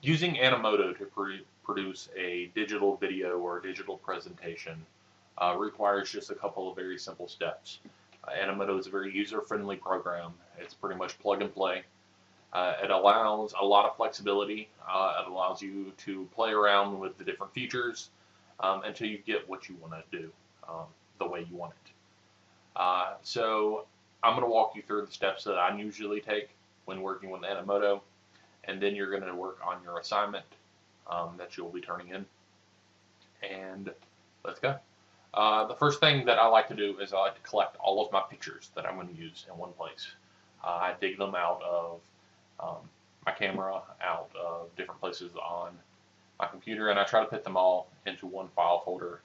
Using Animoto to produce a digital video or a digital presentation requires just a couple of very simple steps. Animoto is a very user-friendly program. It's pretty much plug and play. It allows a lot of flexibility. It allows you to play around with the different features until you get what you want to do the way you want it. So I'm going to walk you through the steps that I usually take when working with Animoto, and then you're going to work on your assignment that you'll be turning in. And let's go. The first thing that I like to do is I like to collect all of my pictures that I'm going to use in one place. I dig them out of my camera, out of different places on my computer, and I try to put them all into one file folder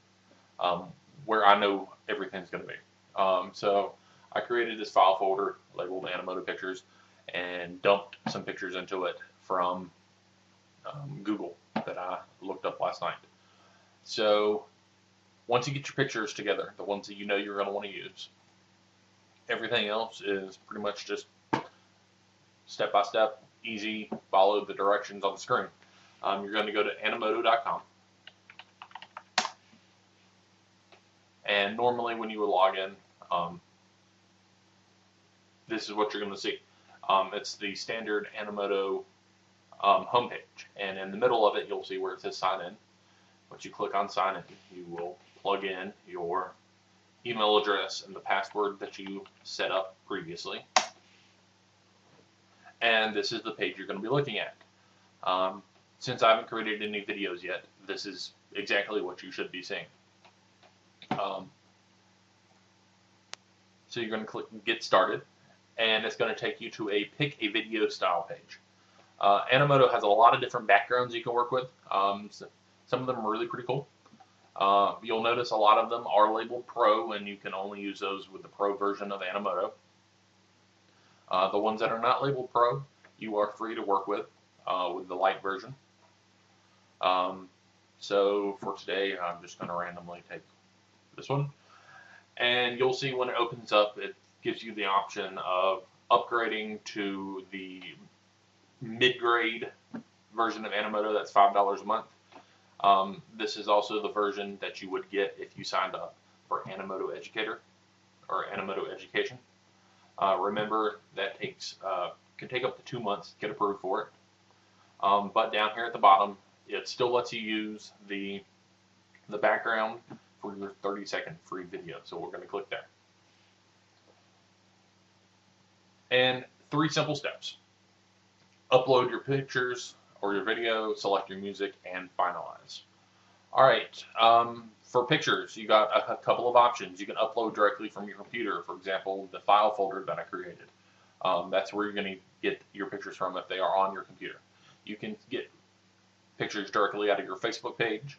where I know everything's going to be. So I created this file folder labeled Animoto Pictures and dumped some pictures into it from Google that I looked up last night. So once you get your pictures together, the ones that you know you're going to want to use, everything else is pretty much just step by step, easy, follow the directions on the screen. You're going to go to Animoto.com. And normally when you would log in, this is what you're going to see. It's the standard Animoto homepage. And in the middle of it, you'll see where it says sign in. Once you click on sign in, you will plug in your email address and the password that you set up previously. And this is the page you're going to be looking at. Since I haven't created any videos yet, this is exactly what you should be seeing. So you're going to click Get Started, and it's going to take you to a Pick a Video style page. Animoto has a lot of different backgrounds you can work with. Some of them are really pretty cool. You'll notice a lot of them are labeled Pro, and you can only use those with the Pro version of Animoto. The ones that are not labeled Pro, you are free to work with the light version. So for today, I'm just going to randomly take this one. And you'll see when it opens up, it gives you the option of upgrading to the mid-grade version of Animoto. That's $5 a month. This is also the version that you would get if you signed up for Animoto Educator or Animoto Education. Remember, that can take up to 2 months to get approved for it. But down here at the bottom, it still lets you use the background for your 30-second free video. So we're going to click there. And 3 simple steps. Upload your pictures or your video, select your music, and finalize. Alright, for pictures, you got a couple of options. You can upload directly from your computer, for example, the file folder that I created. That's where you're going to get your pictures from if they are on your computer. You can get pictures directly out of your Facebook page.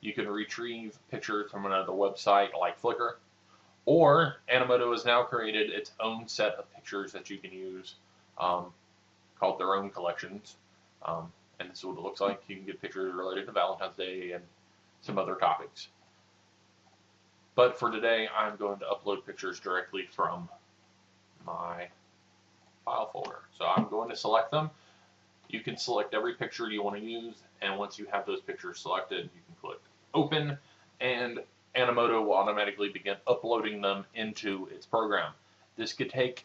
You can retrieve pictures from another website like Flickr. Or Animoto has now created its own set of pictures that you can use called their own collections. And this is what it looks like. You can get pictures related to Valentine's Day and some other topics. But for today, I'm going to upload pictures directly from my file folder. So I'm going to select them. You can select every picture you want to use, and once you have those pictures selected, you can click Open, and Animoto will automatically begin uploading them into its program. This could take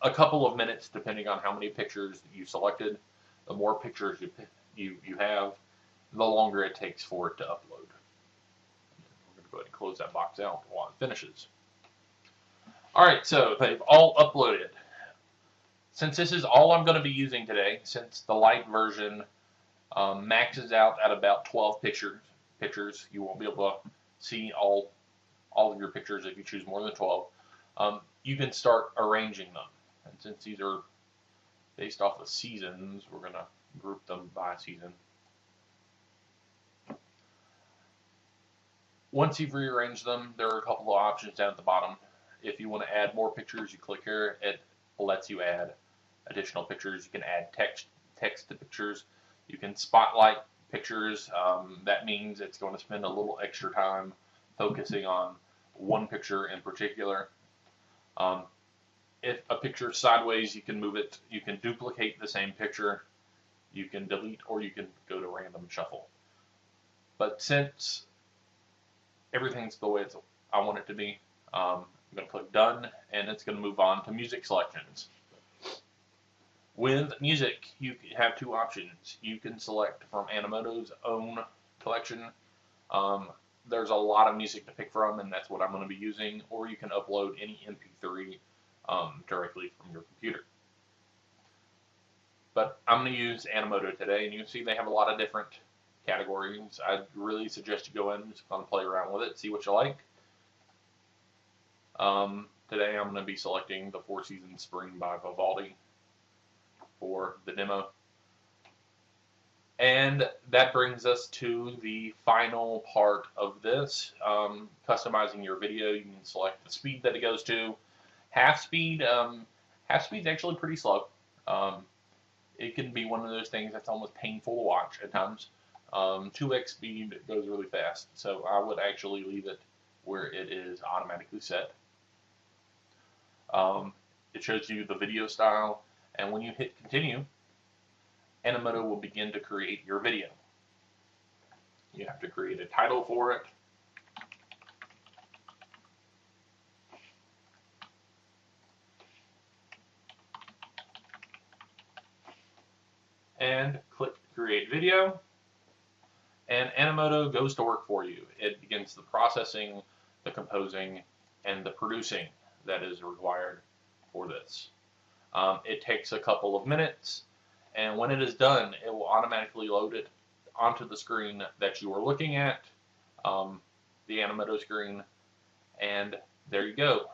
a couple of minutes depending on how many pictures you selected. The more pictures you have, the longer it takes for it to upload. We're going to go ahead and close that box out while it finishes. Alright, so they've all uploaded. Since this is all I'm going to be using today, since the light version maxes out at about 12 pictures, you won't be able to see all of your pictures if you choose more than 12. You can start arranging them. And since these are based off of seasons, we're going to group them by season. Once you've rearranged them, there are a couple of options down at the bottom. If you want to add more pictures, you click here. It lets you add additional pictures. You can add text to pictures. You can spotlight pictures. That means it's going to spend a little extra time focusing on one picture in particular. If a picture is sideways, you can move it. You can duplicate the same picture You can delete or you can go to random shuffle. But since everything's the way I want it to be, I'm going to click done, and it's going to move on to music selections. With music, you have two options. You can select from Animoto's own collection. Um, there's a lot of music to pick from, and that's what I'm going to be using. Or you can upload any MP3 directly from your computer. But I'm going to use Animoto today, and you can see they have a lot of different categories. I really suggest you go in and just kind of play around with it, see what you like. Today I'm going to be selecting the Four Seasons Spring by Vivaldi for the demo. And that brings us to the final part of this, customizing your video. You can select the speed that it goes to. Half speed is actually pretty slow. It can be one of those things that's almost painful to watch at times. 2x speed goes really fast, so I would actually leave it where it is automatically set. It shows you the video style, and when you hit continue, Animoto will begin to create your video. You have to create a title for it. And click create video. And Animoto goes to work for you. It begins the processing, the composing, and the producing that is required for this. It takes a couple of minutes, and when it is done, it will automatically load it onto the screen that you are looking at, the Animoto screen, and there you go.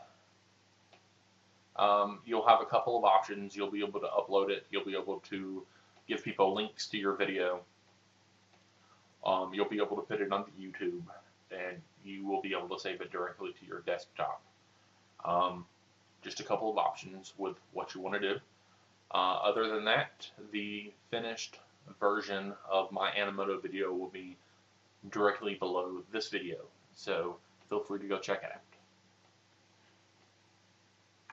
You'll have a couple of options. You'll be able to upload it. You'll be able to give people links to your video. You'll be able to put it on YouTube, and you will be able to save it directly to your desktop. Just a couple of options with what you want to do. Other than that, the finished version of my Animoto video will be directly below this video, so feel free to go check it out.